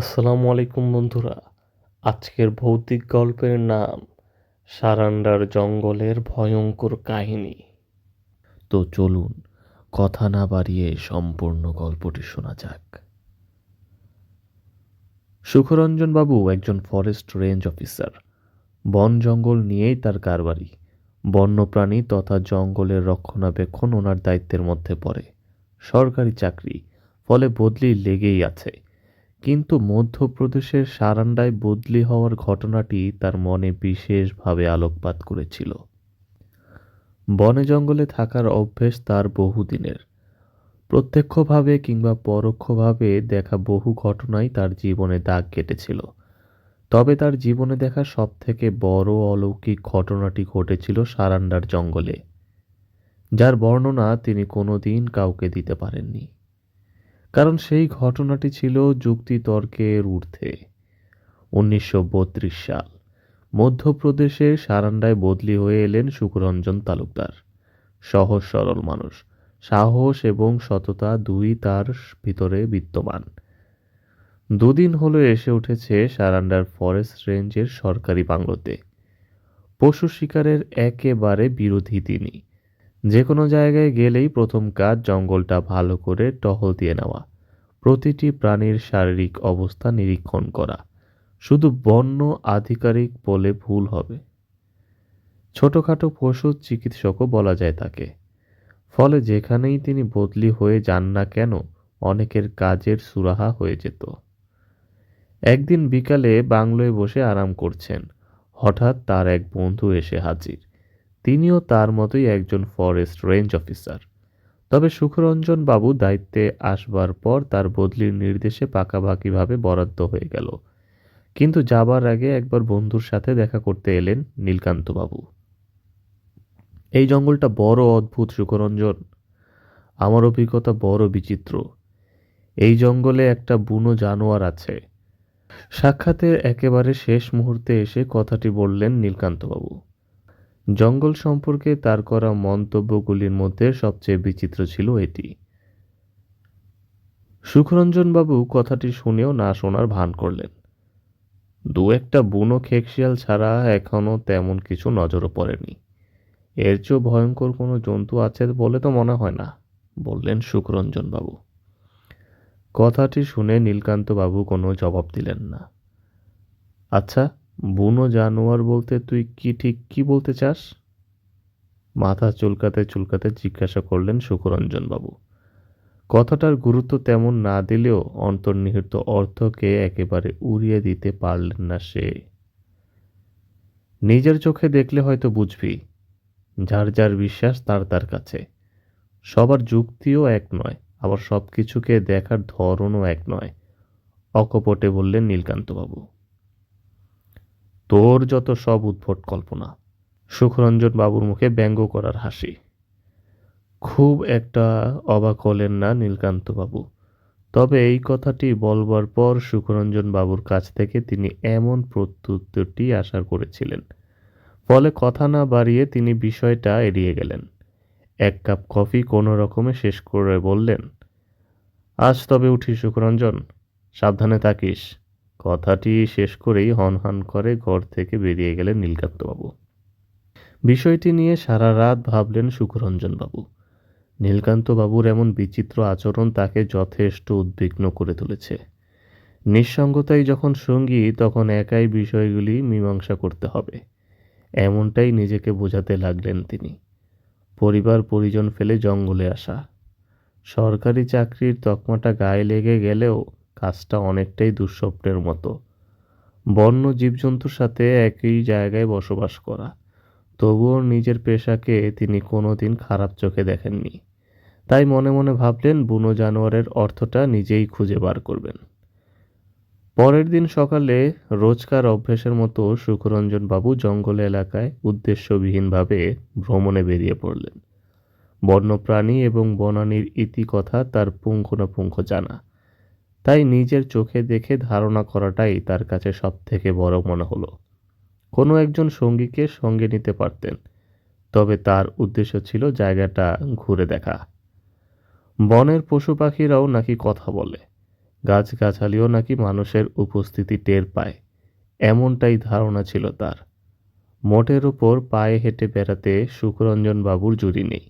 আসসালামু আলাইকুম বন্ধুরা। আজকের ভৌতিক গল্পের নাম সারান্ডার জঙ্গলের ভয়ঙ্কর কাহিনী। তো চলুন কথা না বাড়িয়ে সম্পূর্ণ গল্পটি শোনা যাক। সুখরঞ্জন বাবু একজন ফরেস্ট রেঞ্জ অফিসার। বন জঙ্গল নিয়েই তার কারবারি। বন্যপ্রাণী তথা জঙ্গলের রক্ষণাবেক্ষণ ওনার দায়িত্বের মধ্যে পড়ে। সরকারি চাকরি, ফলে বদলি লেগেই আছে। কিন্তু মধ্যপ্রদেশের সারান্ডায় বদলি হওয়ার ঘটনাটি তার মনে বিশেষভাবে আলোকপাত করেছিল। বনে জঙ্গলে থাকার অভ্যেস তার বহুদিনের। প্রত্যক্ষভাবে কিংবা পরোক্ষভাবে দেখা বহু ঘটনাই তার জীবনে দাগ কেটেছিল। তবে তার জীবনে দেখা সবথেকে বড় অলৌকিক ঘটনাটি ঘটেছিল সারান্ডার জঙ্গলে, যার বর্ণনা তিনি কোনোদিন কাউকে দিতে পারেননি। কারণ সেই ঘটনাটি ছিল যুক্তিতর্কের ঊর্ধ্বে। 1932 সাল, মধ্যপ্রদেশের সারান্ডায় বদলি হয়ে এলেন সুখরঞ্জন তালুকদার। সহজ সরল মানুষ, সাহস এবং সততা দুই তার ভিতরে বিদ্যমান। দুদিন হলো এসে উঠেছে সারান্ডার ফরেস্ট রেঞ্জের সরকারি বাংলোতে। পশু শিকারের একেবারে বিরোধী তিনি। যে কোনো জায়গায় গেলেই প্রথম কাজ জঙ্গলটা ভালো করে টহল দিয়ে নেওয়া, প্রতিটি প্রাণীর শারীরিক অবস্থা নিরীক্ষণ করা। শুধু বন্য আধিকারিক বলে ভুল হবে, ছোটখাটো পশু চিকিৎসকও বলা যায় তাকে। ফলে যেখানেই তিনি বদলি হয়ে যান না কেন, অনেকের কাজের সুরাহা হয়ে যেত। একদিন বিকালে বাংলোয় বসে আরাম করছেন, হঠাৎ তার এক বন্ধু এসে হাজির। তিনিও তার মতোই একজন ফরেস্ট রেঞ্জ অফিসার। তবে সুখরঞ্জন বাবু দায়িত্বে আসবার পর তার বদলির নির্দেশে পাকাপাকিভাবে বরাদ্দ হয়ে গেল। কিন্তু যাবার আগে একবার বন্ধুর সাথে দেখা করতে এলেন নীলকান্ত বাবু। এই জঙ্গলটা বড় অদ্ভুত সুখরঞ্জন, আমার অভিজ্ঞতা বড় বিচিত্র। এই জঙ্গলে একটা বুনো জানোয়ার আছে। সাক্ষাতের একেবারে শেষ মুহূর্তে এসে কথাটি বললেন নীলকান্তবাবু। জঙ্গল সম্পর্কে তার করা মন্তব্যগুলির মধ্যে সবচেয়ে বিচিত্র ছিল এটি। সুখরঞ্জনবাবু কথাটি শুনেও না শোনার ভান করলেন। দু একটা বুনো খেকশিয়াল ছাড়া এখনো তেমন কিছু নজরও পড়েনি। এর চেয়েও ভয়ঙ্কর কোনো জন্তু আছে বলে তো মনে হয় না, বললেন সুখরঞ্জনবাবু। কথাটি শুনে নীলকান্তবাবু কোনো জবাব দিলেন না। আচ্ছা, বুনো জানোয়ার বলতে তুই ঠিক কি বলতে চাস? মাথা চুলকাতে চুলকাতে জিজ্ঞাসা করলেন সুখরঞ্জনবাবু। কথাটার গুরুত্ব তেমন না দিলেও অন্তর্নিহিত অর্থকে একেবারে উড়িয়ে দিতে পারলেন না সে। নিজের চোখে দেখলে হয়তো বুঝবি। যার যার বিশ্বাস তার তার কাছে। সবার যুক্তিও এক নয়, আবার সবকিছুকে দেখার ধরনও এক নয়, অকপটে বললেন নীলকান্তবাবু। তোর যত সব উদ্ভট কল্পনা। সুখরঞ্জন বাবুর মুখে ব্যঙ্গ করার হাসি। খুব একটা অবাক হলেন না নীলকান্তবাবু। তবে এই কথাটি বলবার পর সুখরঞ্জন বাবুর কাছ থেকে তিনি এমন প্রত্যুত্তরটি আশা করেছিলেন। ফলে কথা না বাড়িয়ে তিনি বিষয়টা এড়িয়ে গেলেন। এক কাপ কফি কোনো রকমে শেষ করে বললেন, আজ তবে উঠি সুখরঞ্জন, সাবধানে থাকিস। কথাটি শেষ করেই হনহন করে ঘর থেকে বেরিয়ে গেলেন নীলকান্তবাবু। বিষয়টি নিয়ে সারা রাত ভাবলেন সুখরঞ্জনবাবু। নীলকান্তবাবুর এমন বিচিত্র আচরণ তাকে যথেষ্ট উদ্বিগ্ন করে তুলেছে। নিঃসঙ্গতাই যখন সঙ্গী, তখন একাই বিষয়গুলি মীমাংসা করতে হবে, এমনটাই নিজেকে বোঝাতে লাগলেন তিনি। পরিবার পরিজন ফেলে জঙ্গলে আসা, সরকারি চাকরির তকমাটা গায়ে লেগে গেলেও কাজটা অনেকটাই দুঃস্বপ্নের মতো। বন্য জীবজন্তুর সাথে একই জায়গায় বসবাস করা, তবুও নিজের পেশাকে তিনি কোনোদিন খারাপ চোখে দেখেননি। তাই মনে মনে ভাবলেন বুনো জানোয়ারের অর্থটা নিজেই খুঁজে বার করবেন। পরের দিন সকালে রোজকার অভ্যেসের মতো সুখরঞ্জন বাবু জঙ্গল এলাকায় উদ্দেশ্যবিহীনভাবে ভ্রমণে বেরিয়ে পড়লেন। বন্যপ্রাণী এবং বনানীর ইতিকথা তার পুঙ্খানুপুঙ্খ জানা, তাই নিজের চোখে দেখে ধারণা করাটাই তার কাছে সবথেকে বড় মনে হলো। কোনো একজন সঙ্গীকে সঙ্গে নিতে পারতেন, তবে তার উদ্দেশ্য ছিল জায়গাটা ঘুরে দেখা। বনের পশু পাখিরাও নাকি কথা বলে, গাছগাছালিও নাকি মানুষের উপস্থিতি টের পায়, এমনটাই ধারণা ছিল তার। মোটের উপর পায়ে হেঁটে বেড়াতে সুখরঞ্জন বাবুর জুড়ি নেই।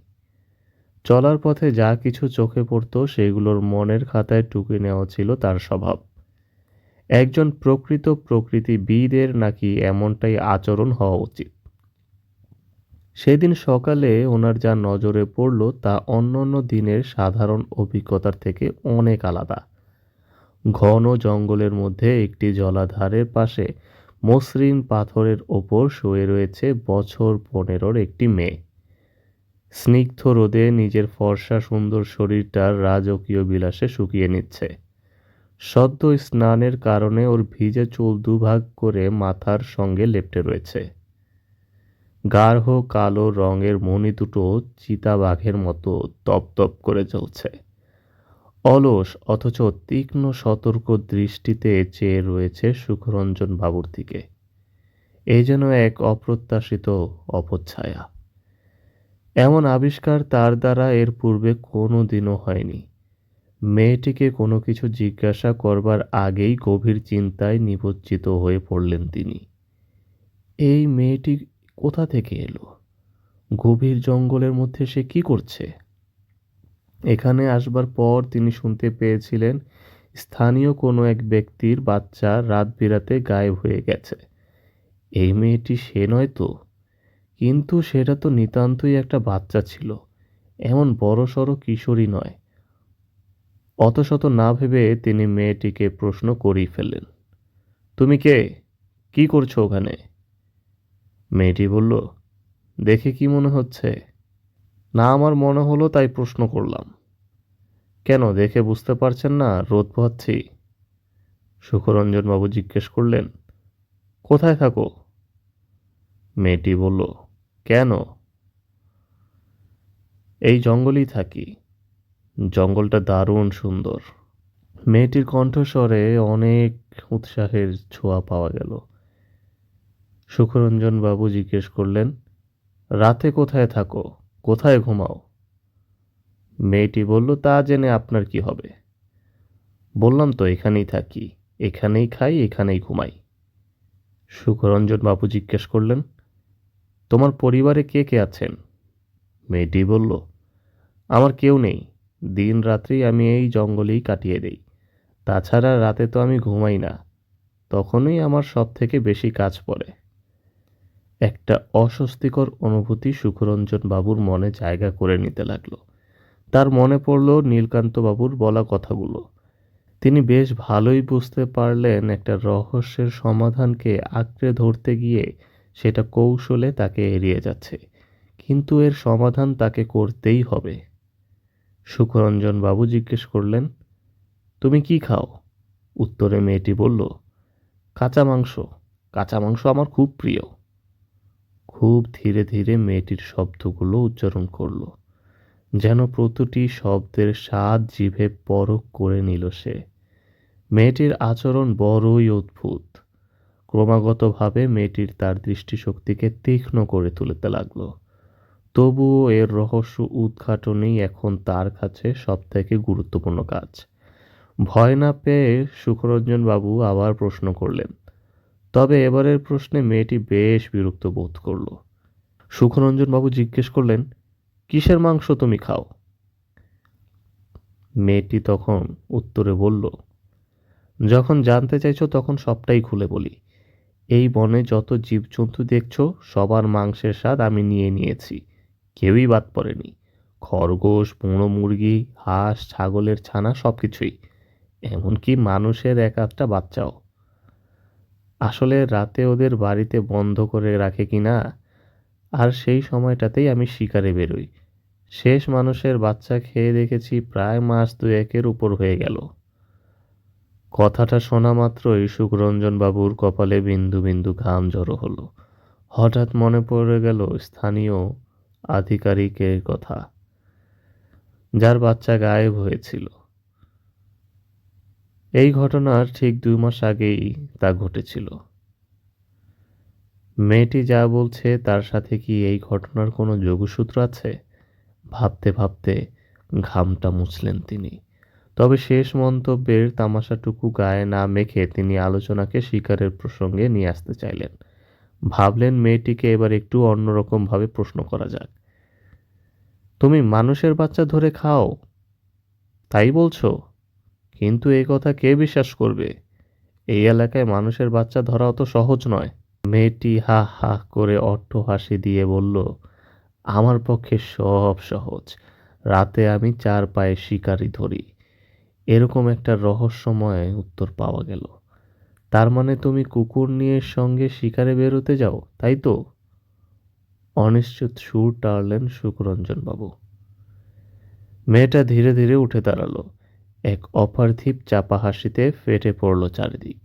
চলার পথে যা কিছু চোখে পড়ত সেগুলোর মনের খাতায় টুকে নেওয়া ছিল তার স্বভাব। একজন প্রকৃত প্রকৃতিবিদের নাকি এমনটাই আচরণ হওয়া উচিত। সেদিন সকালে ওনার যা নজরে পড়ল তা অন্যান্য দিনের সাধারণ অভিজ্ঞতার থেকে অনেক আলাদা। ঘন জঙ্গলের মধ্যে একটি জলাধারের পাশে মসৃণ পাথরের ওপর শুয়ে রয়েছে বছর 15-র একটি মেয়ে। স্নিগ্ধ রোদে নিজের ফর্সা সুন্দর শরীরটার রাজকীয় বিলাসে শুকিয়ে নিচ্ছে। সদ্য স্নানের কারণে ওর ভিজে চুল দুভাগ করে মাথার সঙ্গে লেপ্টে রয়েছে। গাঢ় কালো রঙের মণি দুটো চিতাবাঘের মতো তপতপ করে জ্বলছে। অলস অথচ তীক্ষ্ণ সতর্ক দৃষ্টিতে চেয়ে রয়েছে সুখরঞ্জন বাবুর দিকে। এই যেন এক অপ্রত্যাশিত অপচ্ছায়া। এমন আবিষ্কার তার দ্বারা এর পূর্বে কোনো দিনও হয়নি। মেয়েটিকে কোনো কিছু জিজ্ঞাসা করবার আগেই গভীর চিন্তায় নিমজ্জিত হয়ে পড়লেন তিনি। এই মেয়েটি কোথা থেকে এলো? গভীর জঙ্গলের মধ্যে সে কি করছে? এখানে আসবার পর তিনি শুনতে পেয়েছিলেন স্থানীয় কোনো এক ব্যক্তির বাচ্চা রাত বিরাতে গায়েব হয়ে গেছে। এই মেয়েটি সে নয় তো? কিন্তু সেটা তো নিতান্তই একটা বাচ্চা ছিল, এমন বড়সড় কিশোরী নয়। অতশত না ভেবে তিনি মেয়েটিকে প্রশ্ন করেই ফেললেন, তুমি কে? কি করছো ওখানে? মেয়েটি বলল, দেখে কি মনে হচ্ছে? না, আমার মনে হলো তাই প্রশ্ন করলাম। কেন, দেখে বুঝতে পারছেন না রোদ পোহাচ্ছি? সুখরঞ্জন বাবু জিজ্ঞেস করলেন, কোথায় থাকো? মেয়েটি বলল, কেন? এই জঙ্গলেই থাকি। জঙ্গলটা দারুণ সুন্দর। মেয়েটির কণ্ঠস্বরে অনেক উৎসাহের ছোঁয়া পাওয়া গেল। সুখরঞ্জন বাবু জিজ্ঞেস করলেন, রাতে কোথায় থাকো, কোথায় ঘুমাও? মেয়েটি বলল, তা জেনে আপনার কি হবে? বললাম তো এখানেই থাকি, এখানেই খাই, এখানেই ঘুমাই। সুখরঞ্জন বাবু জিজ্ঞেস করলেন, তোমার পরিবারে কে কে আছেন? মেয়েটি বলল, আমার কেউ নেই, দিন রাত্রি আমি এই জঙ্গলেই কাটিয়ে দেই। তাছাড়া রাতে তো আমি ঘুমাই না, তখনই আমার সব থেকে বেশি কাজ পড়ে। একটা অস্বস্তিকর অনুভূতি সুখরঞ্জন বাবুর মনে জায়গা করে নিতে লাগলো। তার মনে পড়ল নীলকান্ত বাবুর বলা কথাগুলো। তিনি বেশ ভালোই বুঝতে পারলেন একটা রহস্যের সমাধানকে আঁকড়ে ধরতে গিয়ে সেটা কৌশলে তাকে এড়িয়ে যাচ্ছে, কিন্তু এর সমাধান তাকে করতেই হবে। সুখরঞ্জন বাবু জিজ্ঞেস করলেন, তুমি কি খাও? উত্তরে মেয়েটি বলল, কাঁচা মাংস। কাঁচা মাংস আমার খুব প্রিয়। খুব ধীরে ধীরে মেয়েটির শব্দগুলো উচ্চারণ করল, যেন প্রতিটি শব্দের স্বাদ জিভে পরখ করে নিল সে। মেয়েটির আচরণ বড়ই অদ্ভুত। ক্রমাগতভাবে মেয়েটির তার দৃষ্টিশক্তিকে তীক্ষ্ণ করে তুলতে লাগলো। তবুও এর রহস্য উদ্ঘাটনই এখন তার কাছে সবথেকে গুরুত্বপূর্ণ কাজ। ভয় না পেয়ে সুখরঞ্জন বাবু আবার প্রশ্ন করলেন, তবে এবারের প্রশ্নে মেয়েটি বেশ বিরক্ত বোধ করল। সুখরঞ্জন বাবু জিজ্ঞেস করলেন, কিসের মাংস তুমি খাও? মেয়েটি তখন উত্তরে বলল, যখন জানতে চাইছো তখন সবটাই খুলে বলি। এই বনে যত জীবজন্তু দেখছো সবার মাংসের স্বাদ আমি নিয়ে নিয়েছি, কেউই বাদ পড়েনি। খরগোশ, বুনো মুরগি, হাঁস, ছাগলের ছানা সবকিছুই, এমনকি মানুষের এক আধটা বাচ্চাও। আসলে রাতে ওদের বাড়িতে বন্ধ করে রাখে কিনা, আর সেই সময়টাতেই আমি শিকারে বেরোই। শেষ মানুষের বাচ্চা খেয়ে দেখেছি প্রায় মাস 2-1 উপর হয়ে গেল। কথাটা শোনা মাত্রই সুখরঞ্জন বাবুর কপালে বিন্দু বিন্দু ঘাম জড়ো হলো। হঠাৎ মনে পড়ে গেল স্থানীয় আধিকারিকের কথা, যার বাচ্চা গায়েব হয়েছিল। এই ঘটনার ঠিক 2 মাস আগেই তা ঘটেছিল। মেয়েটি যা বলছে তার সাথে কি এই ঘটনার কোনো যোগসূত্র আছে? ভাবতে ভাবতে ঘামটা মুছলেন তিনি। তবে শেষ মন্তব্যের তামাশাটুকু গায়ে না মেখে তিনি আলোচনাকে শিকারের প্রসঙ্গে নিয়ে আসতে চাইলেন। ভাবলেন মেয়েটিকে এবার একটু অন্যরকমভাবে প্রশ্ন করা যাক। তুমি মানুষের বাচ্চা ধরে খাও, তাই বলছো? কিন্তু এই কথা কে বিশ্বাস করবে? এই এলাকায় মানুষের বাচ্চা ধরা অত সহজ নয়। মেয়েটি হা হা করে অট্ট হাসি দিয়ে বলল, আমার পক্ষে সব সহজ। রাতে আমি 4 পায়ে শিকারী ধরি। এরকম একটা রহস্যময় উত্তর পাওয়া গেল। তার মানে তুমি কুকুর নিয়ে সঙ্গে শিকারে বেরোতে যাও, তাই তো? অনিশ্চিত সুর টানলেন সুখরঞ্জন বাবু। মেয়েটা ধীরে ধীরে উঠে দাঁড়ালো। এক অপার্থিব চাপা হাসিতে ফেটে পড়ল চারিদিক।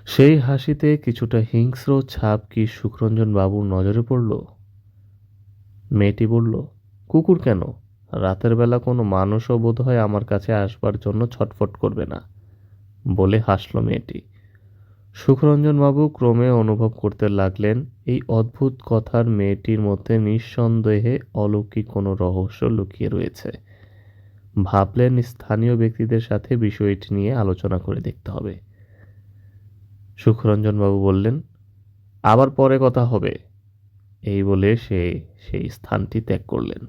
সেই হাসিতে কিছুটা হিংস্র ছাপ কি সুখরঞ্জন বাবুর নজরে পড়ল? মেয়েটি বলল, কুকুর কেন? রাতের বেলা কোনো মানুষও বোধহয় আমার কাছে আসবার জন্য ছটফট করবে না, বলে হাসল মেয়েটি। সুখরঞ্জন বাবু ক্রমে অনুভব করতে লাগলেন এই অদ্ভুত কথার মেয়েটির মধ্যে নিঃসন্দেহে অলৌকিক কোনো রহস্য লুকিয়ে রয়েছে। ভাবলেন স্থানীয় ব্যক্তিদের সাথে বিষয়টি নিয়ে আলোচনা করে দেখতে হবে। সুখরঞ্জন বাবু বললেন, আবার পরে কথা হবে। এই বলে সে সেই স্থানটি ত্যাগ করলেন।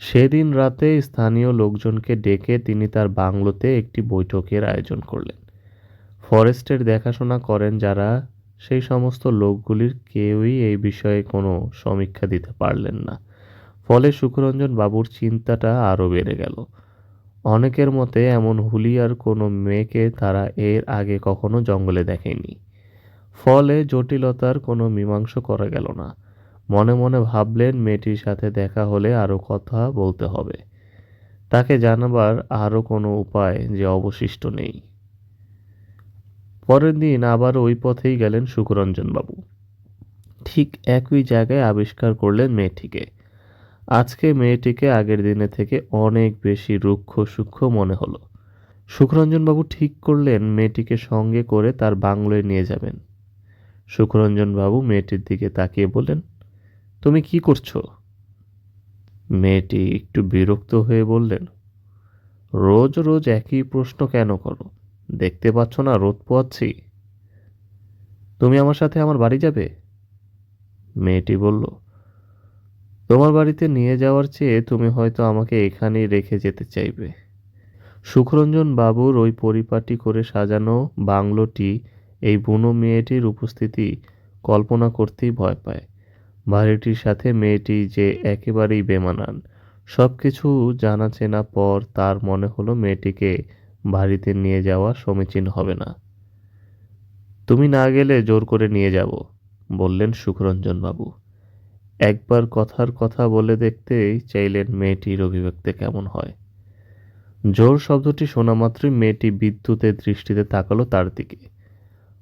সেদিন রাতে স্থানীয় লোকজনকে ডেকে তিনি তার বাংলোতে একটি বৈঠকের আয়োজন করলেন। ফরেস্টের দেখাশোনা করেন যারা, সেই সমস্ত লোকগুলির কেউই এই বিষয়ে কোনো সমীক্ষা দিতে পারলেন না। ফলে সুখরঞ্জন বাবুর চিন্তাটা আরও বেড়ে গেল। অনেকের মতে এমন হুলিয়ার কোনো মেয়েকে তারা এর আগে কখনো জঙ্গলে দেখেনি। ফলে জটিলতার কোনো মীমাংসা করা গেল না। মনে মনে ভাবলেন মেয়েটির সাথে দেখা হলে আরও কথা বলতে হবে। তাকে জানাবার আরও কোনো উপায় যে অবশিষ্ট নেই। পরের দিন আবার ওই পথেই গেলেন সুখরঞ্জন বাবু। ঠিক একই জায়গায় আবিষ্কার করলেন মেয়েটিকে। আজকে মেয়েটিকে আগের দিনের থেকে অনেক বেশি রুক্ষ সূক্ষ্ম মনে হলো। সুখরঞ্জন বাবু ঠিক করলেন মেয়েটিকে সঙ্গে করে তার বাংলোয় নিয়ে যাবেন। সুখরঞ্জন বাবু মেয়েটির দিকে তাকিয়ে বললেন, তুমি কি করছো? মেয়েটি একটু বিরক্ত হয়ে বললেন, রোজ রোজ একই প্রশ্ন কেন করো? দেখতে পাচ্ছ না রোদ পোয়াচ্ছি। তুমি আমার সাথে আমার বাড়ি যাবে? মেয়েটি বলল, তোমার বাড়িতে নিয়ে যাওয়ার চেয়ে তুমি হয়তো আমাকে এখানেই রেখে যেতে চাইবে। সুখরঞ্জন বাবুর ওই পরিপাটি করে সাজানো বাংলোটি এই বুনো মেয়েটির উপস্থিতি কল্পনা করতেই ভয় পায়। বাড়িটির সাথে মেয়েটি যে একেবারেই বেমানান, সবকিছু জানা চেনা পর তার মনে হলো মেয়েটিকে বাড়িতে নিয়ে যাওয়া সমীচীন হবে না। তুমি না গেলে জোর করে নিয়ে যাব, বললেন সুখরঞ্জন বাবু। একবার কথার কথা বলে দেখতেই চাইলেন মেয়েটির অভিব্যক্তি কেমন হয়। জোর শব্দটি শোনা মাত্রই মেয়েটি বিদ্যুতের দৃষ্টিতে তাকালো তার দিকে।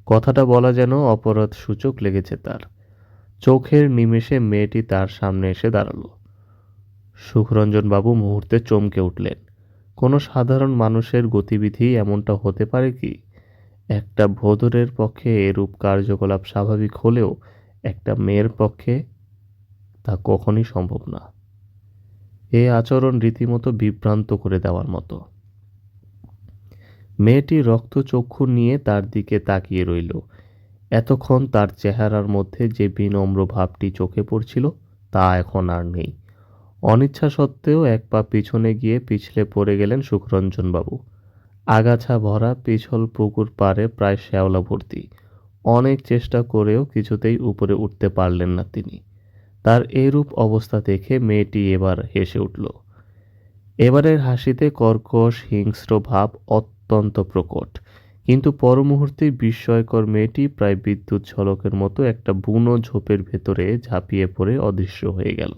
কথাটা বলা যেন অপরাধ সূচক লেগেছে তার। চোখের নিমেষে মেয়েটি তার সামনে এসে দাঁড়ালো। সুখরঞ্জন বাবু মুহূর্তে চমকে উঠলেন। কোনো সাধারণ মানুষের গতিবিধি এমনটা হতে পারে কি? একটা ভোঁদরের পক্ষে এরূপ কার্যকলাপ স্বাভাবিক হলেও একটা মেয়ের পক্ষে তা কখনই সম্ভব না। এ আচরণ রীতিমতো বিভ্রান্ত করে দেওয়ার মতো। মেয়েটি রক্তচক্ষু নিয়ে তার দিকে তাকিয়ে রইল। এতক্ষণ তার চেহারার মধ্যে যে বিনম্র ভাবটি চোখে পড়ছিল তা এখন আর নেই। অনিচ্ছা সত্ত্বেও এক পা পিছনে গিয়ে পিছলে পড়ে গেলেন সুখরঞ্জন বাবু। আগাছা ভরা পিছল পুকুর পাড়ে প্রায় শ্যাওলা ভর্তি। অনেক চেষ্টা করেও কিছুতেই উপরে উঠতে পারলেন না তিনি। তার এইরূপ অবস্থা দেখে মেয়েটি এবার হেসে উঠল। এবারের হাসিতে কর্কশ হিংস্র ভাব অত্যন্ত প্রকট। কিন্তু পর মুহূর্তেই বিস্ময়কর মেয়েটি প্রায় বিদ্যুৎ ঝলকের মতো একটা বুনো ঝোপের ভেতরে ঝাঁপিয়ে পড়ে অদৃশ্য হয়ে গেল।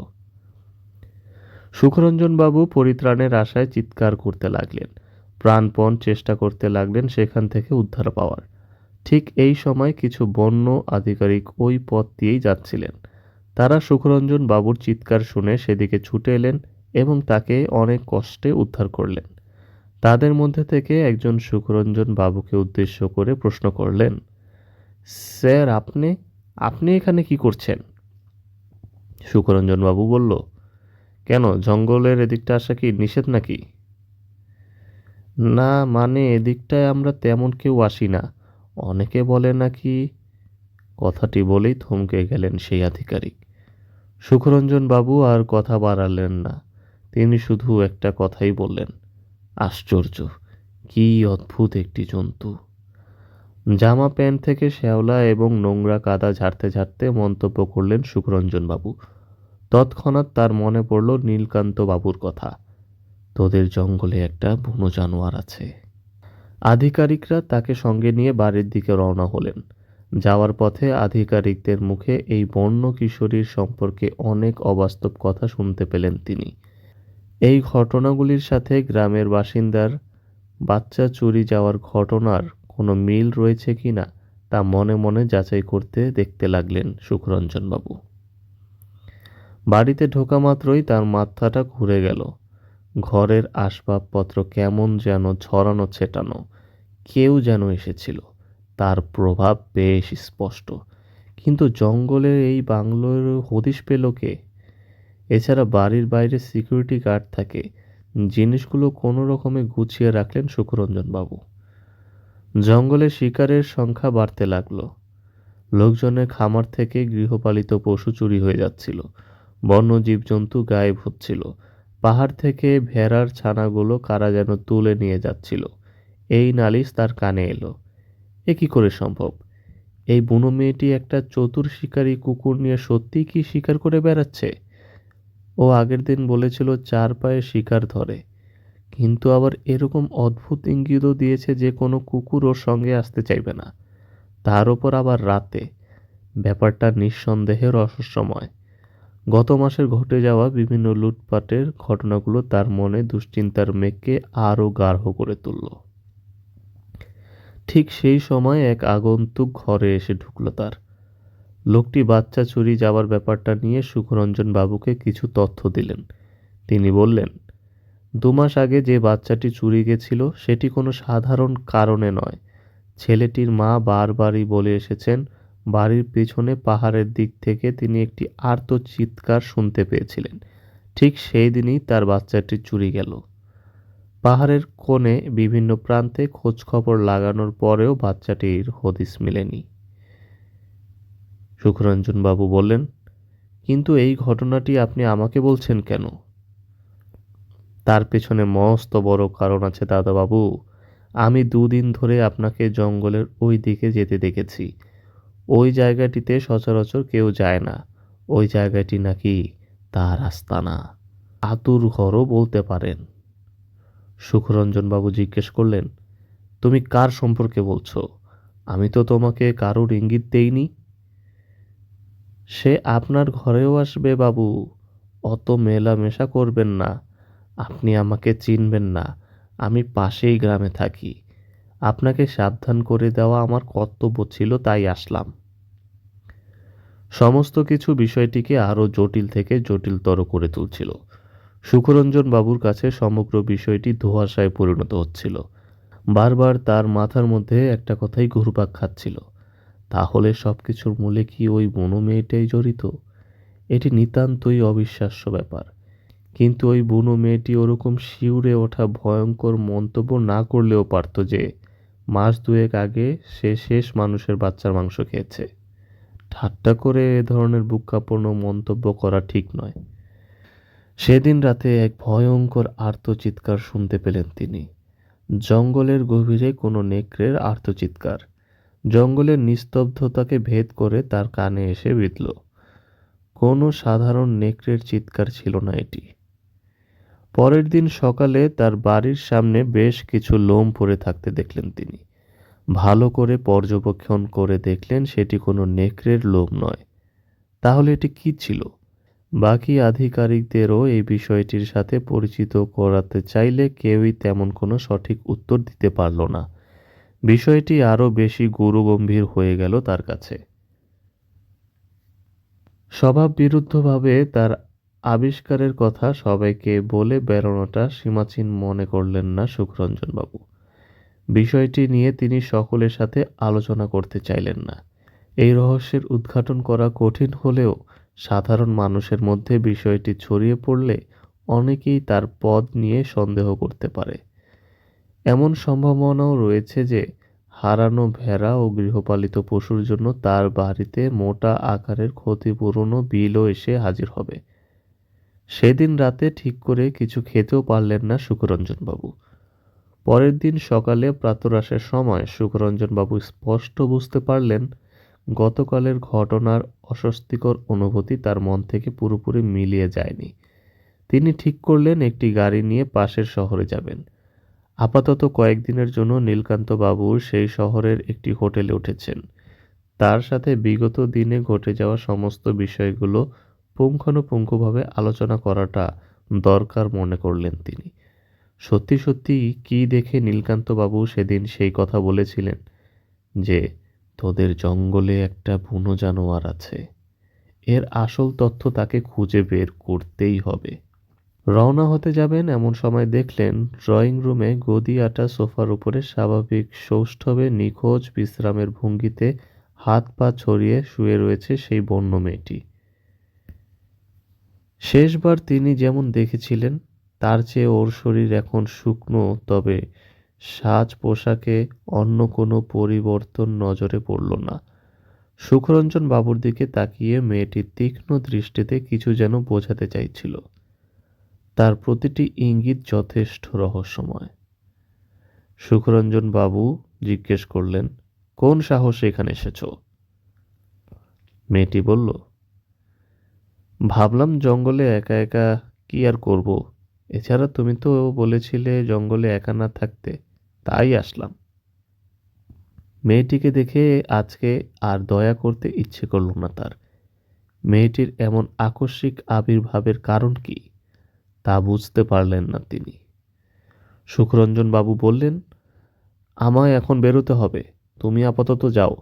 সুখরঞ্জন বাবু পরিত্রাণের আশায় চিৎকার করতে লাগলেন, প্রাণপণ চেষ্টা করতে লাগলেন সেখান থেকে উদ্ধার পাওয়ার। ঠিক এই সময় কিছু বন্য আধিকারিক ওই পথ দিয়েই যাচ্ছিলেন। তারা সুখরঞ্জন বাবুর চিৎকার শুনে সেদিকে ছুটে এলেন এবং তাকে অনেক কষ্টে উদ্ধার করলেন। তাদের মধ্যে থেকে একজন সুখরঞ্জন বাবুকে উদ্দেশ্য করে প্রশ্ন করলেন, স্যার, আপনি আপনি এখানে কি করছেন? সুখরঞ্জন বাবু বলল, কেন, জঙ্গলের এদিকটা আসা কি নিষেধ নাকি? না, মানে এদিকটায় আমরা তেমন কেউ আসি না। অনেকে বলে নাকি। কথাটি বলেই থমকে গেলেন সেই আধিকারিক। সুখরঞ্জন বাবু আর কথা বাড়ালেন না। তিনি শুধু একটা কথাই বললেন, আশ্চর্য, কি অদ্ভুত একটি জন্তু। জামা প্যান্ট থেকে শ্যাওলা এবং নোংরা কাদা ঝাড়তে ঝাড়তে মন্তব্য করলেন সুখরঞ্জন বাবু। তৎক্ষণাৎ তার মনে পড়ল নীলকান্ত বাবুর কথা। তোদের জঙ্গলে একটা বুনো জানোয়ার আছে। আধিকারিকরা তাকে সঙ্গে নিয়ে বাড়ির দিকে রওনা হলেন। যাওয়ার পথে আধিকারিকদের মুখে এই বন্য কিশোরীর সম্পর্কে অনেক অবাস্তব কথা শুনতে পেলেন তিনি। এই ঘটনাগুলির সাথে গ্রামের বাসিন্দার বাচ্চা চুরি যাওয়ার ঘটনার কোনো মিল রয়েছে কিনা তা মনে মনে যাচাই করতে দেখতে লাগলেন সুখরঞ্জনবাবু। বাড়িতে ঢোকা মাত্রই তার মাথাটা ঘুরে গেল। ঘরের আসবাবপত্র কেমন যেন ছড়ানো ছেটানো। কেউ যেন এসেছিল, তার প্রভাব বেশ স্পষ্ট। কিন্তু জঙ্গলের এই বাংলোর হদিশ পেল কে? এছাড়া বাড়ির বাইরে সিকিউরিটি গার্ড থাকে। জিনিসগুলো কোনো রকমে গুছিয়ে রাখলেন সুখরঞ্জনবাবু। জঙ্গলে শিকারের সংখ্যা বাড়তে লাগলো। লোকজনের খামার থেকে গৃহপালিত পশু চুরি হয়ে যাচ্ছিল, বন্য জীবজন্তু গায়েব হচ্ছিল, পাহাড় থেকে ভেড়ার ছানাগুলো কারা যেন তুলে নিয়ে যাচ্ছিল। এই নালিশ তার কানে এলো। এ কি করে সম্ভব? এই বুনো মেয়েটি একটা চতুর শিকারী কুকুর নিয়ে সত্যিই কি শিকার করে বেড়াচ্ছে? ও আগের দিন বলেছিল 4 পায়ে শিকার ধরে, কিন্তু আবার এরকম অদ্ভুত ইঙ্গিতও দিয়েছে যে কোনো কুকুর ওর সঙ্গে আসতে চাইবে না, তার ওপর আবার রাতে। ব্যাপারটা নিঃসন্দেহে রহস্যময়। গত মাসের ঘটে যাওয়া বিভিন্ন লুটপাটের ঘটনাগুলো তার মনে দুশ্চিন্তার মেঘকে আরও গাঢ় করে তুলল। ঠিক সেই সময় এক আগন্তুক ঘরে এসে ঢুকল তার। লোকটি বাচ্চা চুরি যাওয়ার ব্যাপারটা নিয়ে সুখরঞ্জন বাবুকে কিছু তথ্য দিলেন। তিনি বললেন, 2 মাস আগে যে বাচ্চাটি চুরি গেছিল সেটি কোনো সাধারণ কারণে নয়। ছেলেটির মা বারবারই বলে এসেছেন বাড়ির পেছনে পাহাড়ের দিক থেকে তিনি একটি আর্তচিৎকার শুনতে পেয়েছিলেন। ঠিক সেই দিনই তার বাচ্চাটি চুরি গেল। পাহাড়ের কোণে বিভিন্ন প্রান্তে খোঁজখবর লাগানোর পরেও বাচ্চাটির হদিস মেলেনি। সুখরঞ্জন বাবু বললেন, কিন্তু এই ঘটনাটি আপনি আমাকে বলছেন কেন? তার পেছনে মস্ত বড় কারণ আছে দাদাবাবু। আমি 2 দিন ধরে আপনাকে জঙ্গলের ওই দিকে যেতে দেখেছি। ওই জায়গাটিতে সচরাচর কেউ যায় না। ওই জায়গাটি নাকি তার আস্তানা, আতুর ঘরও বলতে পারেন। সুখরঞ্জনবাবু জিজ্ঞেস করলেন, তুমি কার সম্পর্কে বলছো? আমি তো তোমাকে কারোর ইঙ্গিত দেইনি। সে আপনার ঘরেও আসবে বাবু। অত মেলামেশা করবেন না। আপনি আমাকে চিনবেন না। আমি পাশেই গ্রামে থাকি। আপনাকে সাবধান করে দেওয়া আমার কর্তব্য ছিল, তাই আসলাম। সমস্ত কিছু বিষয়টিকে আরও জটিল থেকে জটিলতর করে তুলছিল। সুখরঞ্জন বাবুর কাছে সমগ্র বিষয়টি ধোঁয়াশায় পরিণত হচ্ছিল। বারবার তার মাথার মধ্যে একটা কথাই ঘুরপাক খাচ্ছিল, তাহলে সবকিছুর মূলে কি ওই বুনো মেয়েটাই জড়িত? এটি নিতান্তই অবিশ্বাস্য ব্যাপার। কিন্তু ওই বুনো মেয়েটি ওরকম শিউরে ওঠা ভয়ঙ্কর মন্তব্য না করলেও পারত যে 2 মাস আগে সে শেষ মানুষের বাচ্চার মাংস খেয়েছে। ঠাট্টা করে এ ধরনের বুক কাঁপানো মন্তব্য করা ঠিক নয়। সেদিন রাতে এক ভয়ঙ্কর আর্তচিৎকার শুনতে পেলেন তিনি। জঙ্গলের গভীরে কোনো নেকড়ের আর্তচিৎকার। জঙ্গলের নিস্তব্ধতাকে ভেদ করে তার কানে এসে বিঁধল। কোনো সাধারণ নেকড়ের চিৎকার ছিল না এটি। পরের দিন সকালে তার বাড়ির সামনে বেশ কিছু লোম পড়ে থাকতে দেখলেন তিনি। ভালো করে পর্যবেক্ষণ করে দেখলেন সেটি কোনো নেকড়ের লোম নয়। তাহলে এটি কি ছিল? বাকি আধিকারিকদেরও এই বিষয়টির সাথে পরিচিত করাতে চাইলে কেউই তেমন কোনো সঠিক উত্তর দিতে পারল না। বিষয়টি আরও বেশি গুরুগম্ভীর হয়ে গেল তার কাছে। স্বভাববিরুদ্ধভাবে তার আবিষ্কারের কথা সবাইকে বলে বেড়ানোটা সীমাহীন মনে করলেন না সুখরঞ্জনবাবু। বিষয়টি নিয়ে তিনি সকলের সাথে আলোচনা করতে চাইলেন না। এই রহস্যের উদ্ঘাটন করা কঠিন হলেও সাধারণ মানুষের মধ্যে বিষয়টি ছড়িয়ে পড়লে অনেকেই তার পদ নিয়ে সন্দেহ করতে পারে। এমন সম্ভাবনাও রয়েছে যে হারানো ভেড়া ও গৃহপালিত পশুর জন্য তার বাড়িতে মোটা আকারের ক্ষতিপূরণ ও বিলও এসে হাজির হবে। সেদিন রাতে ঠিক করে কিছু খেতেও পারলেন না সুখরঞ্জনবাবু। পরের দিন সকালে প্রাতরাশের সময় সুখরঞ্জনবাবু স্পষ্ট বুঝতে পারলেন গতকালের ঘটনার অস্বস্তিকর অনুভূতি তার মন থেকে পুরোপুরি মিলিয়ে যায়নি। তিনি ঠিক করলেন একটি গাড়ি নিয়ে পাশের শহরে যাবেন। আপাতত কয়েকদিনের জন্য নীলকান্তবাবু সেই শহরের একটি হোটেলে উঠেছেন। তার সাথে বিগত দিনে ঘটে যাওয়া সমস্ত বিষয়গুলো পুঙ্খানুপুঙ্খভাবে আলোচনা করাটা দরকার মনে করলেন তিনি। সত্যি সত্যি কি দেখে নীলকান্তবাবু সেদিন সেই কথা বলেছিলেন যে তোদের জঙ্গলে একটা বুনো জানোয়ার আছে, এর আসল তথ্য তাকে খুঁজে বের করতেই হবে। রওনা হতে যাবেন এমন সময় দেখলেন ড্রয়িং রুমে গদি আঁটা সোফার উপরে স্বাভাবিক সৌষ্ঠবে নিখোঁজ বিশ্রামের ভঙ্গিতে হাত পা ছড়িয়ে শুয়ে রয়েছে সেই বন্য মেয়েটি। শেষবার তিনি যেমন দেখেছিলেন তার চেয়ে ওর শরীর এখন শুকনো, তবে সাজ পোশাকে অন্য কোনো পরিবর্তন নজরে পড়ল না। সুখরঞ্জন বাবুর দিকে তাকিয়ে মেয়েটি তীক্ষ্ণ দৃষ্টিতে কিছু যেন বোঝাতে চাইছিল। তার প্রতিটি ইঙ্গিত যথেষ্ট রহস্যময়। সুখরঞ্জন বাবু জিজ্ঞেস করলেন, কোন সাহসে এখানে এসেছো? মেয়েটি বলল, ভাবলাম জঙ্গলে একা একা কি আর করব, এছাড়া তুমি তো বলেছিলে জঙ্গলে একা না থাকতে, তাই আসলাম। মেয়েটিকে দেখে আজকে আর দয়া করতে ইচ্ছে করল না তার। মেয়েটির এমন আকস্মিক আবির্ভাবের কারণ কি তা বুঝতে পারলেন না তিনি। সুখরঞ্জন বাবু বললেন, আমায় এখন বেরোতে হবে, তুমি আপাতত যাও।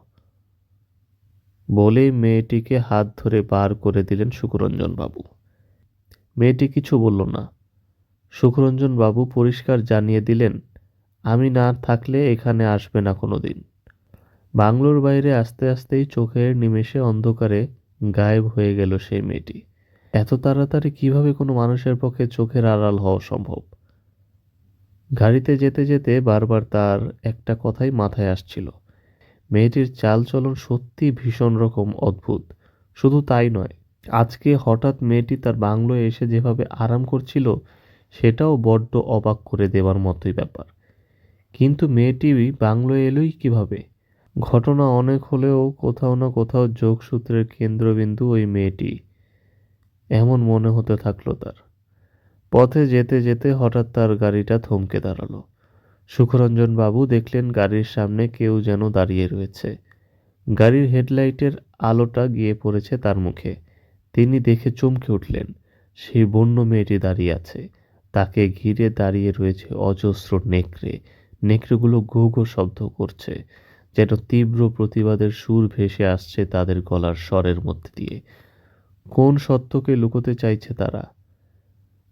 বলেই মেয়েটিকে হাত ধরে বার করে দিলেন সুখরঞ্জন বাবু। মেয়েটি কিছু বলল না। সুখরঞ্জন বাবু পরিষ্কার জানিয়ে দিলেন, আমি না থাকলে এখানে আসবে না কোনোদিন। বাংলোর বাইরে আস্তে আস্তেই চোখের নিমেষে অন্ধকারে গায়েব হয়ে গেল সেই মেয়েটি। এত তাড়াতাড়ি কিভাবে কোনো মানুষের পক্ষে চোখের আড়াল হওয়া সম্ভব? গাড়িতে যেতে যেতে বারবার তার একটা কথাই মাথায় আসছিল, মেয়েটির চালচলন সত্যি ভীষণ রকম অদ্ভুত। শুধু তাই নয়, আজকে হঠাৎ মেয়েটি তার বাংলোয় এসে যেভাবে আরাম করছিল সেটাও বড্ড অবাক করে দেওয়ার মতোই ব্যাপার। কিন্তু মেয়েটি বাংলোয় এলোই কিভাবে? ঘটনা অনেক হলেও কোথাও না কোথাও যোগসূত্রের কেন্দ্রবিন্দু ওই মেয়েটি, এমন মনে হতে থাকলো তার। পথে যেতে যেতে হঠাৎ তার গাড়িটা থমকে দাঁড়ালো। সুখরঞ্জন বাবু দেখলেন গাড়ির সামনে কেউ যেন দাঁড়িয়ে রয়েছে। গাড়ির হেডলাইটের আলোটা গিয়ে পড়েছে তার মুখে। তিনি দেখে চমকে উঠলেন, সেই বন্য মেয়েটি দাঁড়িয়ে আছে। তাকে ঘিরে দাঁড়িয়ে রয়েছে অজস্র নেকড়ে। নেকড়েগুলো ঘো ঘো শব্দ করছে, যেন তীব্র প্রতিবাদের সুর ভেসে আসছে তাদের গলার স্বরের মধ্যে দিয়ে। কোন সত্যকে লুকোতে চাইছে তারা?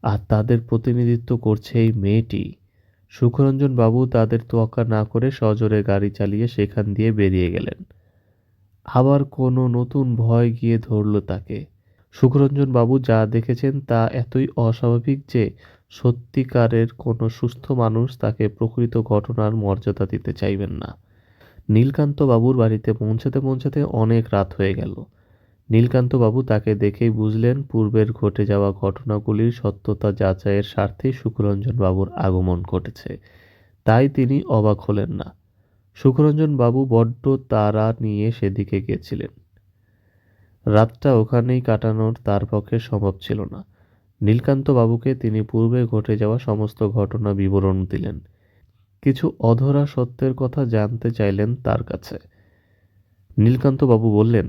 আর তাদের প্রতিনিধিত্ব করছে এই মেয়েটি। সুখরঞ্জন বাবু তাদের তোয়াক্কা না করে সজোরে গাড়ি চালিয়ে সেখান দিয়ে বেরিয়ে গেলেন। আবার কোনো নতুন ভয় গিয়ে ধরল তাকে। সুখরঞ্জন বাবু যা দেখেছেন তা এতই অস্বাভাবিক যে সত্যিকারের কোনো সুস্থ মানুষ তাকে প্রকৃত ঘটনার মর্যাদা দিতে চাইবেন না। নীলকান্ত বাবুর বাড়িতে পৌঁছাতে পৌঁছাতে অনেক রাত হয়ে গেল। নীলকান্ত বাবু তাকে দেখেই বুঝলেন পূর্বের ঘটে যাওয়া ঘটনাগুলির সত্যতা যাচাইয়ের স্বার্থেই সুখরঞ্জন বাবুর আগমন ঘটেছে। তাই তিনি অবাক হলেন না। সুখরঞ্জন বাবু বড্ড তাড়া নিয়ে সেদিকে গেছিলেন। রাতটা ওখানেই কাটানোর তার পক্ষে সম্ভব ছিল না। নীলকান্ত বাবুকে তিনি পূর্বে ঘটে যাওয়া সমস্ত ঘটনা বিবরণ দিলেন। কিছু অধরা সত্যের কথা জানতে চাইলেন তার কাছে। নীলকান্ত বাবু বললেন,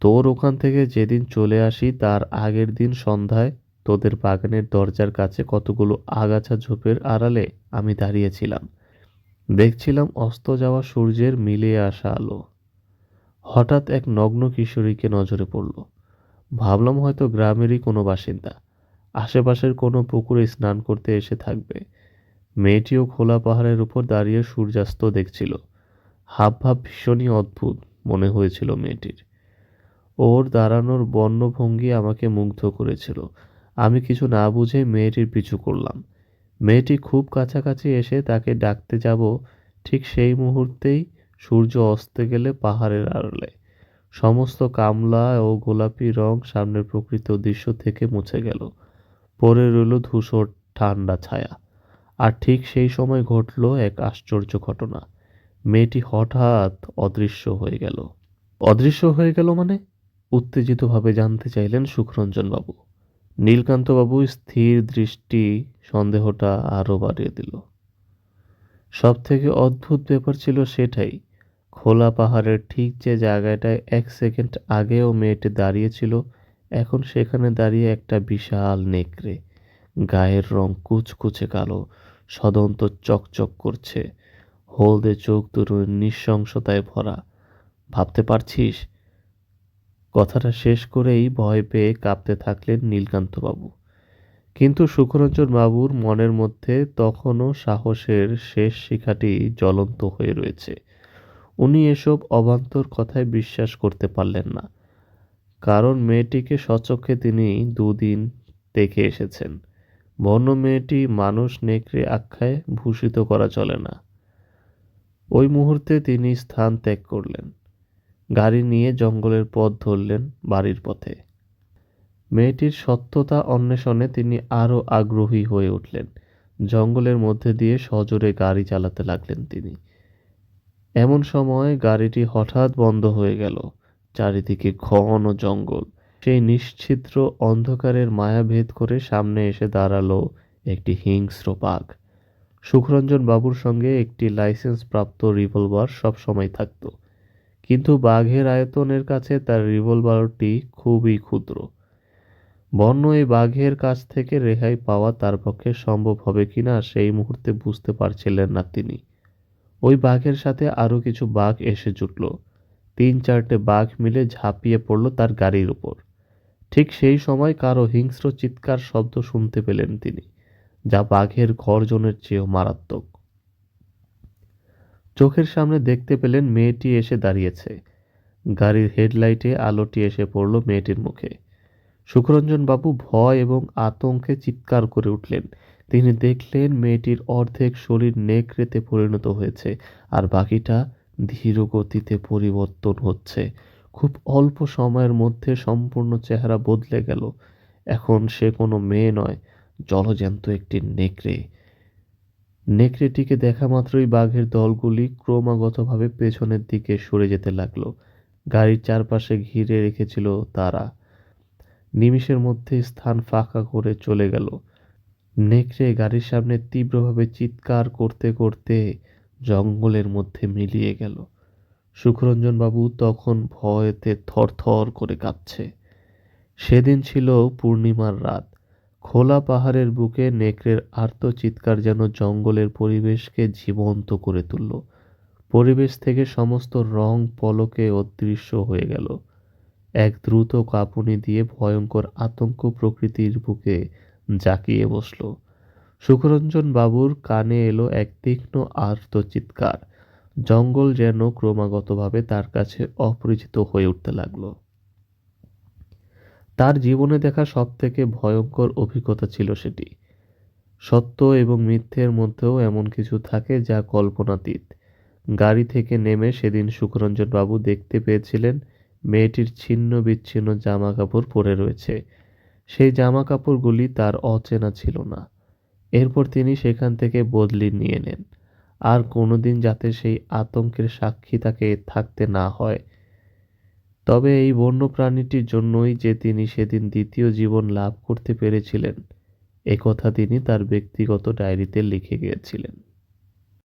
তোর ওখান থেকে যেদিন চলে আসি তার আগের দিন সন্ধ্যায় তোদের বাগানের দরজার কাছে কতগুলো আগাছা ঝোপের আড়ালে আমি দাঁড়িয়েছিলাম। দেখছিলাম অস্ত যাওয়া সূর্যের মিলিয়ে আসা আলো। হঠাৎ এক নগ্ন কিশোরীকে নজরে পড়ল। ভাবলাম হয়তো গ্রামেরই কোনো বাসিন্দা, আশেপাশের কোনো পুকুরে স্নান করতে এসে থাকবে। মেয়েটিও খোলা পাহাড়ের উপর দাঁড়িয়ে সূর্যাস্ত দেখছিল। হাবভাব ভীষণই অদ্ভুত মনে হয়েছিল মেয়েটির। ওর দাঁড়ানোর বন্য ভঙ্গি আমাকে মুগ্ধ করেছিল। আমি কিছু না বুঝে মেয়েটির পিছু করলাম। মেয়েটি খুব কাছাকাছি এসে তাকে ডাকতে যাব, ঠিক সেই মুহূর্তেই সূর্য অস্তে গেলে পাহাড়ের আড়ালে সমস্ত কামলা ও গোলাপি রং সামনের প্রকৃত দৃশ্য থেকে মুছে গেল। পড়ে রইল ধূসর ঠান্ডা ছায়া। আর ঠিক সেই সময় ঘটল এক আশ্চর্য ঘটনা। মেয়েটি হঠাৎ অদৃশ্য হয়ে গেল। অদৃশ্য হয়ে গেল মানে? উত্তেজিতভাবে জানতে চাইলেন সুখরঞ্জনবাবু। নীলকান্তবাবু স্থির দৃষ্টি সন্দেহটা আরো বাড়িয়ে দিল। সবথেকে অদ্ভুত ব্যাপার ছিল সেটাই। খোলা পাহাড়ের ঠিক যে জায়গাটায় 1 সেকেন্ড আগেও মেয়েটি দাঁড়িয়েছিল, এখন সেখানে দাঁড়িয়ে একটা বিশাল নেকড়ে। গায়ের রং কুচকুচে কালো, সদন্ত চকচক করছে, হলদে চোখ দুটো নৃশংসতায় ভরা। ভাবতে পারছিস? কথাটা শেষ করেই ভয় পেয়ে কাঁপতে থাকলেন নীলকান্তবাবু। কিন্তু সুখরঞ্জন বাবুর মনের মধ্যে তখনও সাহসের শেষ শিখাটি জ্বলন্ত হয়ে রয়েছে। উনি এসব অবান্তর কথায় বিশ্বাস করতে পারলেন না, কারণ মেয়েটিকে স্বচক্ষে তিনি 2 দিন দেখে এসেছেন। বন্য মেয়েটি মানুষ নেকড়ে আখ্যায় ভূষিত করা চলে না। ওই মুহূর্তে তিনি স্থান ত্যাগ করলেন, গাড়ি নিয়ে জঙ্গলের পথ ধরলেন বাড়ির পথে। মেয়েটির সত্যতা অন্বেষণে তিনি আরো আগ্রহী হয়ে উঠলেন। জঙ্গলের মধ্যে দিয়ে সজোরে গাড়ি চালাতে লাগলেন তিনি। এমন সময় গাড়িটি হঠাৎ বন্ধ হয়ে গেল। চারিদিকে ঘন জঙ্গল। সেই নিশ্ছিদ্র অন্ধকারের মায়া ভেদ করে সামনে এসে দাঁড়ালো একটি হিংস্র বাঘ। সুখরঞ্জন বাবুর সঙ্গে একটি লাইসেন্সপ্রাপ্ত রিভলভার সবসময় থাকত, কিন্তু বাঘের আয়তনের কাছে তার রিভলভারটি খুবই ক্ষুদ্র। বন্য এই বাঘের কাছ থেকে রেহাই পাওয়া তার পক্ষে সম্ভব হবে কিনা সেই মুহূর্তে বুঝতে পারছিলেন না তিনি। ওই বাঘের সাথে আরো কিছু বাঘ এসে জুটল। 3-4টে বাঘ মিলে ঝাঁপিয়ে পড়ল তার গাড়ির উপর। ঠিক সেই সময় কারো হিংস্র চিৎকার শব্দ শুনতে পেলেন তিনি, যা বাঘের গর্জনের চেয়েও মারাত্মক। চোখের সামনে দেখতে পেলেন মেয়েটি এসে দাঁড়িয়েছে। গাড়ির হেডলাইটে আলোটি এসে পড়ল মেয়েটির মুখে। সুখরঞ্জন বাবু ভয় এবং আতঙ্কে চিৎকার করে উঠলেন। তিনি দেখলেন মেয়েটির অর্ধেক শরীর নেকড়েতে পরিণত হয়েছে, আর বাকিটা ধীর গতিতে পরিবর্তন হচ্ছে। খুব অল্প সময়ের মধ্যে সম্পূর্ণ চেহারা বদলে গেল। এখন সে কোনো মেয়ে নয়, জলজ্যান্ত একটি নেকড়ে। নেকড়েটিকে দেখা মাত্রই বাঘের দলগুলি ক্রমাগতভাবে পেছনের দিকে সরে যেতে লাগলো। গাড়ির চারপাশে ঘিরে রেখেছিল তারা। নিমিষের মধ্যে স্থান ফাঁকা করে চলে গেল। নেকড়ে গাড়ির সামনে তীব্রভাবে চিৎকার করতে করতে জঙ্গলের মধ্যে মিলিয়ে গেল। সুখরঞ্জন বাবু তখন ভয়েতে থরথর করে কাঁপছে। সেদিন ছিল পূর্ণিমার রাত। খোলা পাহাড়ের বুকে নেকড়ের আর্ত চিৎকার যেন জঙ্গলের পরিবেশকে জীবন্ত করে তুলল। পরিবেশ থেকে সমস্ত রং পলকে অদৃশ্য হয়ে গেল। এক দ্রুত কাঁপুনি দিয়ে ভয়ঙ্কর আতঙ্ক প্রকৃতির বুকে জাঁকিয়ে বসল। সুখরঞ্জন বাবুর কানে এলো এক তীক্ষ্ণ আর্ত চিৎকার। জঙ্গল যেন ক্রমাগতভাবে তার কাছে অপরিচিত হয়ে উঠতে লাগলো। তার জীবনে দেখা সবথেকে ভয়ঙ্কর অভিজ্ঞতা ছিল সেটি। সত্য এবং মিথ্যের মধ্যেও এমন কিছু থাকে যা কল্পনাতীত। গাড়ি থেকে নেমে সেদিন সুখরঞ্জন বাবু দেখতে পেয়েছিলেন মেয়েটির ছিন্ন বিচ্ছিন্ন জামা কাপড় পরে রয়েছে। সেই জামা কাপড়গুলি তার অচেনা ছিল না। এরপর তিনি সেখান থেকে বদলি নিয়ে নেন, আর কোনোদিন যাতে সেই আতঙ্কের সাক্ষী তাকে থাকতে না হয়। তবে এই বন্য প্রাণীটির জন্যই যে তিনি সেদিন দ্বিতীয় জীবন লাভ করতে পেরেছিলেন, একথা তিনি তার ব্যক্তিগত ডায়েরিতে লিখে গিয়েছিলেন।